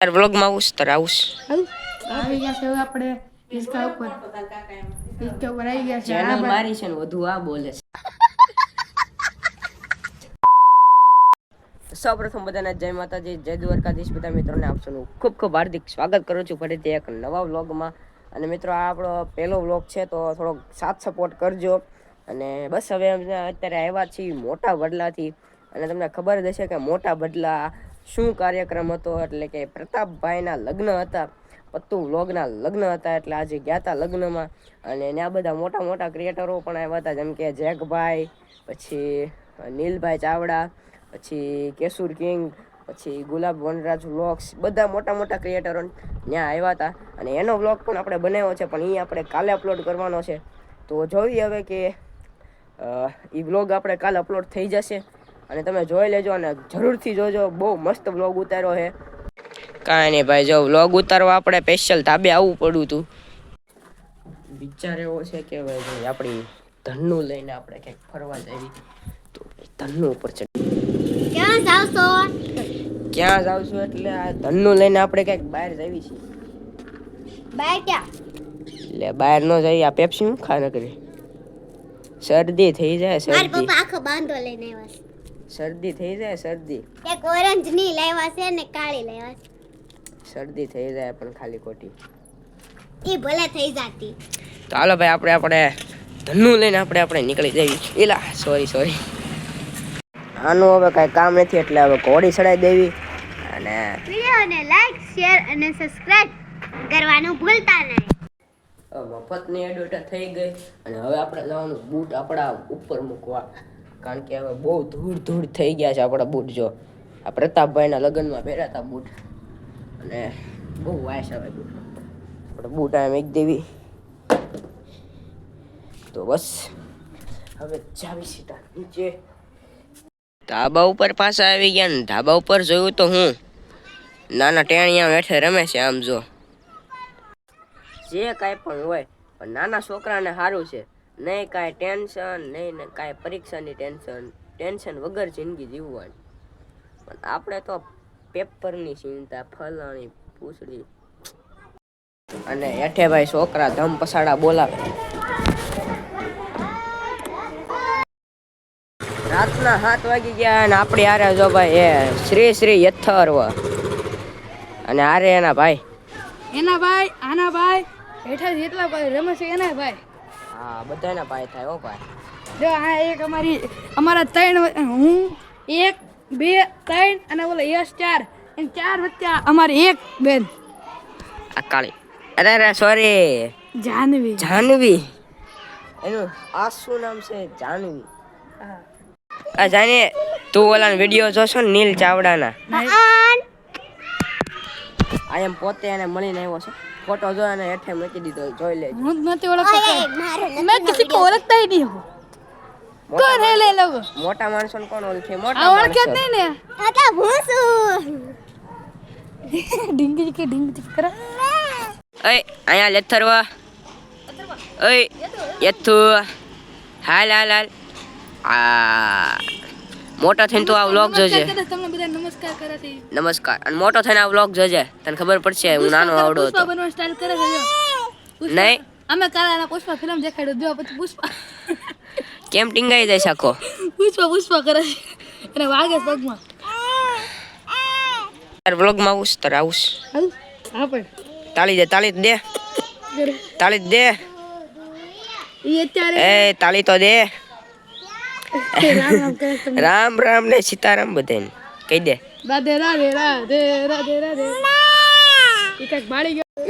તાર વ્લોગમાં આવું તાર આવું આવી ગયા છે આપણે હિસકા ઉપર આવી ગયા છે ચેનલ મારી છે ને વધુ આ બોલે છે. સૌપ્રથમ બધાને જય માતાજી, જય દ્વારકાધીશ. બધા મિત્રોને આપ સૌનું ખૂબ ખૂબ હાર્દિક સ્વાગત કરું છું ફરીથી એક નવા વ્લોગમાં. અને મિત્રો આ આપણો પહેલો વ્લોગ છે તો થોડોક સાથ સપોર્ટ કરજો. અને બસ હવે અમે અત્યારે આવ્યા છીએ મોટા વડલાથી. અને તમને ખબર જ હશે કે મોટા વડલા શું કાર્યક્રમ હતો, એટલે કે પ્રતાપભાઈના લગ્ન હતા, પત્તુ વ્લોગના લગ્ન હતા. એટલે આજે ગયા હતા લગ્નમાં. અને ત્યાં બધા મોટા મોટા ક્રિએટરો પણ આવ્યા હતા, જેમ કે જેકભાઈ, પછી નીલભાઈ ચાવડા, પછી કેસુર કિંગ, પછી ગુલાબ વનરાજ વ્લોગ્સ, બધા મોટા મોટા ક્રિએટરો ત્યાં આવ્યા હતા. અને એનો વ્લોગ પણ આપણે બનાવ્યો છે, પણ એ આપણે કાલે અપલોડ કરવાનો છે. તો જોઈએ હવે કે એ વ્લોગ આપણે કાલે અપલોડ થઈ જશે. અને તમે જોઈ લેજો અને જરૂરથી જોજો, બહુ મસ્ત વ્લોગ ઉતાર્યો છે. કાંઈ નહીં ભાઈ, જો વ્લોગ ઉતારવા આપણે સ્પેશિયલ ધાબે આવવું પડ્યું હતું. વિચાર એવો છે કે ભાઈ આપણી ધનનું લઈને આપણે ક્યાંક ફરવા જઈએ. તો ધનનું ઉપર ચડી ક્યાં જાવશું એટલે આ ધનનું લઈને આપણે ક્યાંક બહાર જઈએ છીએ. બહાર ક્યાં? એટલે બહાર ન જઈએ, આ પેપ્સી હું ખા ન કરી, શરદી થઈ જાય. મારા પપ્પા આખો બાંધો લઈને આવ્યા છે. શરદી થઈ જાય, શરદી. એક ઓરેન્જ ની લાવ્યા છે ને કાળી લાવ્યા છે. શરદી થઈ જાય પણ ખાલી ખોટી. ઈ ભલે થઈ જાતી. તો હાલો ભાઈ, આપણે ધનનું લઈને આપણે નીકળી જઈએ. એલા સોરી આનું હવે કાંઈ કામ નથી, એટલે હવે ઘોડી ચડાવી દેવી. અને વિડિયોને લાઈક, શેર અને સબસ્ક્રાઇબ કરવાનું ભૂલતા નહીં. મફતની એડવર્ટાઇઝ થઈ ગઈ. અને હવે આપણે જવાનું બૂટ આપણા ઉપર મૂકવા, કારણ કે હવે બહુ ધૂળ થઈ ગયા છે આપણા બૂટ. જો આ પ્રતાપભાઈના લગ્નમાં પહેર્યા હતા બૂટ, અને બહુ વાયસ આવે બૂટ. આપણે બૂટ આ મૂકી દેવી. તો બસ હવે જાવી સીધા નીચે. ધાબા ઉપર પાછા આવી ગયા ને ધાબા ઉપર જોયું તો હું નાના ટેણિયા બેઠે રમે છે. આમ જો, જે કાંઈ પણ હોય, પણ નાના છોકરાને સારું છે. નહીં કાંઈ ટેન્શન, નહીં કાંઈ પરીક્ષાની ટેન્શન વગર જિંદગી જીવવાની. પણ આપણે તો પેપરની ચિંતા, ફલાણી પૂછડી. અને હેઠે ભાઈ છોકરા ધમ પસાડા બોલાવે. રાતના 7 વાગી ગયા અને આપણી હારે જો ભાઈ એ શ્રી યથર્વ અને હારે એના ભાઈ આના ભાઈ હેઠા જેટલા ભાઈ રમે છે એના ભાઈ. હા, બધાના ભાઈ થાય હો ભાઈ. જો આ એક અમારા 3, હું 1 2 3 અને બોલો યસ 4, એમ 4 વચ્ચે અમારી એક બેન આ કાળી, અરે સોરી, જાનવી. એનું આ શું નામ છે? જાનવી. આ જાને તું ઓલા વિડીયો જોશો ને નીલ ચાવડાના, આ એમ પોતે એને મળીને આવ્યો છે. ફોટો જો અને હેઠે મૂકી દીધો, જોઈ લેજો. હું નથી ઓળખતો, મેં કિસી કો ઓળખતા ही नहीं हूं. કોણ હે લે લોકો? મોટા માણસો ને કોણ ઓળખે? મોટા માણસો ઓળખે જ નહીં ને. આતા ભૂસું ડીંગી કરા. ઓય આયા લેથરવા, ઓય યથુ, હાલ આ મોટો થઈને તું આ વ્લોગ જોજે. તમને બધા નમસ્કાર કરે છે. નમસ્કાર. અને મોટો થઈને આ વ્લોગ જોજે, તને ખબર પડશે હું નાનો આવડો હતો. પુષ્પા બનવા સ્ટાઇલ કરે છે. નહીં, અમે કાલાના પુષ્પા ફિલ્મ દેખાડ્યો, જો પછી પુષ્પા કેમ ટીંગાઈ જાય સાકો? પુષ્પા કરે છે અને વાગે પગમાં. તાર વ્લોગમાં આવું તાર આવું. હા પણ તાળી દે. એ અત્યારે એ તાળી તો દે. રામ ને સીતારામ બધાને કહી દે. રાધે.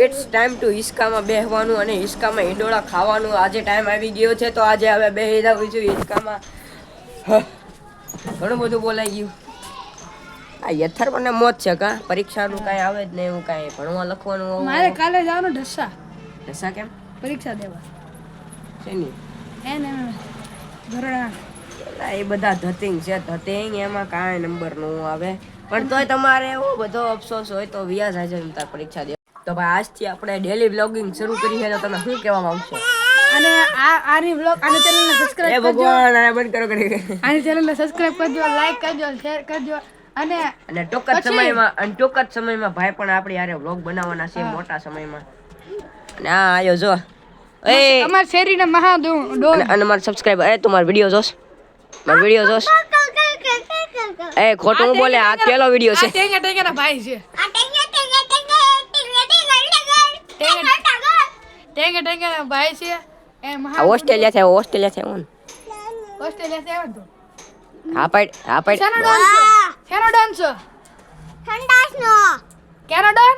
ઇટ્સ ટાઈમ ટુ હિસકામાં બેહવાનું અને હિસકામાં ઈંડોળા ખાવાનું. આજે ટાઈમ આવી ગયો છે, તો આજે હવે બેહી જવું છું હિસકામાં. ઘણું બધું બોલાઈ ગયું. આ યથાર્થને મોત છે કા, પરીક્ષાનું કાંઈ આવે જ નહીં, એવું કાંઈ ભણવા લખવાનું. મારે કાલે જવાનું ઢસા કેમ? પરીક્ષા દેવા. શેની? એને ધોરણ એ બધા ધતિંગ છે, એમાં કાંઈ નંબર ન આવે. પણ તોય તમારે એવો બધો અફસોસ હોય તો વ્યાજ આજે તાર પરીક્ષા દે. તો ભાઈ આજથી આપણે ડેલી વ્લોગિંગ શરૂ કરી છે, તો તમે શું કહેવા માંગશો? અને આની વ્લોગ આની ચેનલને સબસ્ક્રાઇબ કરજો. ભગવાન આને બંધ કરો કરી. આની ચેનલને સબસ્ક્રાઇબ કરજો, લાઈક કરજો, શેર કરજો અને અને ટૂંક જ સમયમાં ભાઈ પણ આપણી હારે વ્લોગ બનાવવાના છે મોટા સમયમાં. અને આ આયો જો એ અમાર શેરીના મહાડોન અને મારા સબસ્ક્રાઇબર એ તું મારો વિડિયો જોસ એ ખોટું હું બોલે આ પેલો વિડિયો છે. ટેંગા ટેંગાના ભાઈ છે. ટેંગા ટેંગાના ભાઈ છે. એ આ ઓસ્ટ્રેલિયા છે હું ઓસ્ટ્રેલિયા થી આવ્યો તો. હા પાડ શેનો ડોન છે? શેનો ડોન છે? સંડાસનો કેનો ડોન?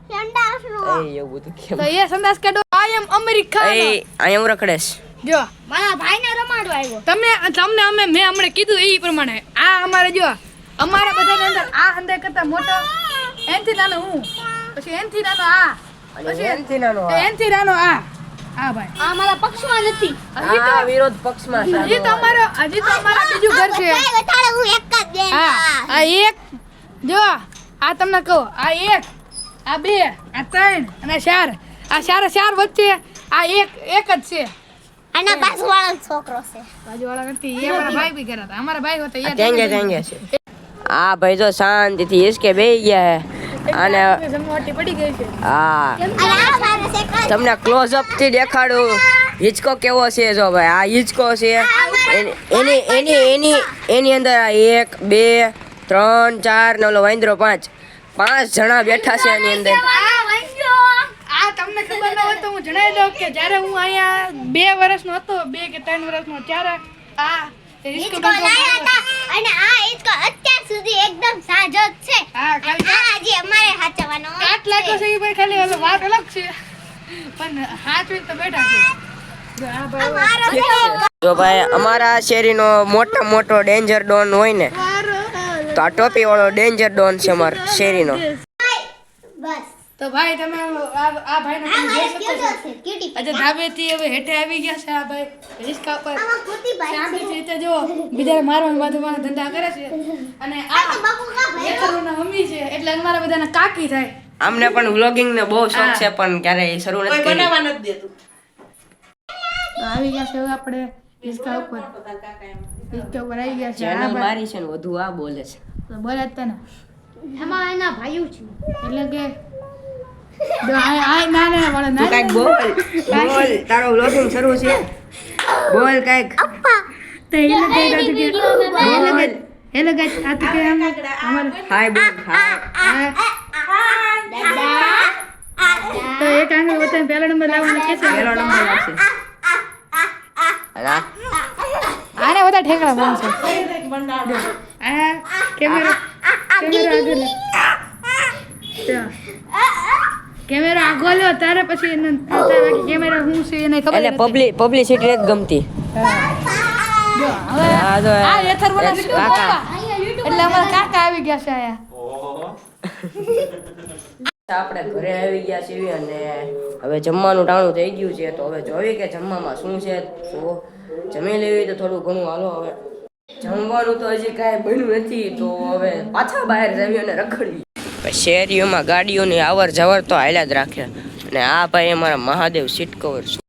સંડાસનો એ એવું બધું કેમ તો એ સંદાસ કે ડોન આઈ એમ અમેરિકા. એ અહીંયા હું રખડેશ જો મારા ભાઈને રમાડવા આવ્યો. તમને મેં હમણાં કીધું એ પ્રમાણે આ અમારે જો અમારા બધાની અંદર આ અંદર કરતા મોટો એનથી નાનો હું પછી એનથી નાનો આ પછી એનથી નાનો આ ભાઈ આ મારા પક્ષમાં નથી. હજી તો વિરોધ પક્ષમાં છે. હજી તો અમારા બીજું ઘર છે. ભાઈ વધારે હું એક જ બેન. આ એક જો આ તમને કહું આ એક આ બે આ ત્રણ અને ચાર આ ચાર વચ્ચે આ એક જ છે. આના બાજુવાળો છોકરો છે. બાજુવાળા નથી એ અમારા ભાઈ બી કર્યા હતા અમારા ભાઈ હોતા યાર ટેંગે છે. આ ભાઈ જો શાંતિથી હિસકે બેહી ગયા છે અને મોટી પડી ગઈ છે. હા અને આ મારે છે તમને ક્લોઝ અપ થી દેખાડું હિચકો કેવો છે જો ભાઈ આ હિચકો છે એની અંદર આ 1 2 3 4 ને ઓલો વાંદરો 5 જણા બેઠા છે એની અંદર. આ તમને ખબર ન હોય તો હું જણાવી દઉં કે જ્યારે હું અહીંયા 2 વર્ષનો હતો 2 કે 3 વર્ષનો ત્યારે આ રિસ્કો લાયા હતા અને આ ઈચકો અત્યાર સુધી એકદમ સાજો જ છે. હા ખાલી આ હજી અમારે હાચવાનો કાટ લાગ્યો છે એ ભાઈ ખાલી ઓલો વાત અલગ છે પણ હાચવી તો બેઠા છે. જો આ ભાઈ મારો જો ભાઈ અમારા શેરીનો મોટો ડેન્જર ડોન હોય ને તો આ ટોપી વાળો ડેન્જર ડોન છે અમારા શેરીનો. બસ તો ભાઈ તમે આ ભાઈને આ તમે મારે જોઈ શકો છો. ક્યુટો છે ક્યુટી. આજે ધાબેથી હવે હેઠે આવી ગયા છે આ ભાઈ રિસ્કા પર આમાં કુતી ભાઈ શાંતિ રીતે જો બીજાને મારવાનું બાંધવાનું ધંધા કરે છે અને આ તો આ બાપુ કા ભાઈ નેતરોના મમ્મી છે એટલે અમારા બધાના કાકી થાય. અમને પણ વ્લોગિંગ ને બહુ શોખ છે પણ ક્યારેય શરૂ નથી કરી. તો આવી ગયા છે હવે આપણે રિસ્કા ઉપર આવી ગયા છે આ ચેનલ ભાઈ મારી છે ને વધુ આ બોલે છે. તો બોલે જ તને એમાં એના ભાઈઓ છે. એટલે કે જો આ નાના વાળા તું કાંઈક બોલ તારો વ્લોગિંગ શરૂ છે બોલ કાંઈક તો એ લોકો આ તો કે અમારે હાય બોલ હાય. તો એક આંગળ વચ્ચે પહેલો નંબર લાવવાનો કે છે પહેલો નંબર આવશે. અને આ આને બધા ઠેકડા બોલશે આ કેમેરો આગળ લે. જો. કેમેરો આગળ લ્યો તારે પછી કેમેરા હું છે એને ખબર એટલે નથી. પબ્લિસિટી નથી ગમતી. જો હવે આ જો આ એથરવાળા વિડિયો કાકા. કાકા એટલે અમારા કાકા આવી ગયા છે આયા. આપણે ઘરે આવી ગયા છીએ અને હવે જમવાનું ટાણું થઈ ગયું છે તો હવે જોઈએ કે જમવામાં શું છે તો જમી લેવી તો થોડું ઘણું હાલો હવે જમવાનું તો હજી કાંઈ બન્યું નથી તો હવે પાછા બહાર જવી અને રખડવી. શેરીઓમાં ગાડીઓની અવર જવર તો હાલ્યા જ રાખે અને આ ભાઈ અમારા મહાદેવ સીટ કવર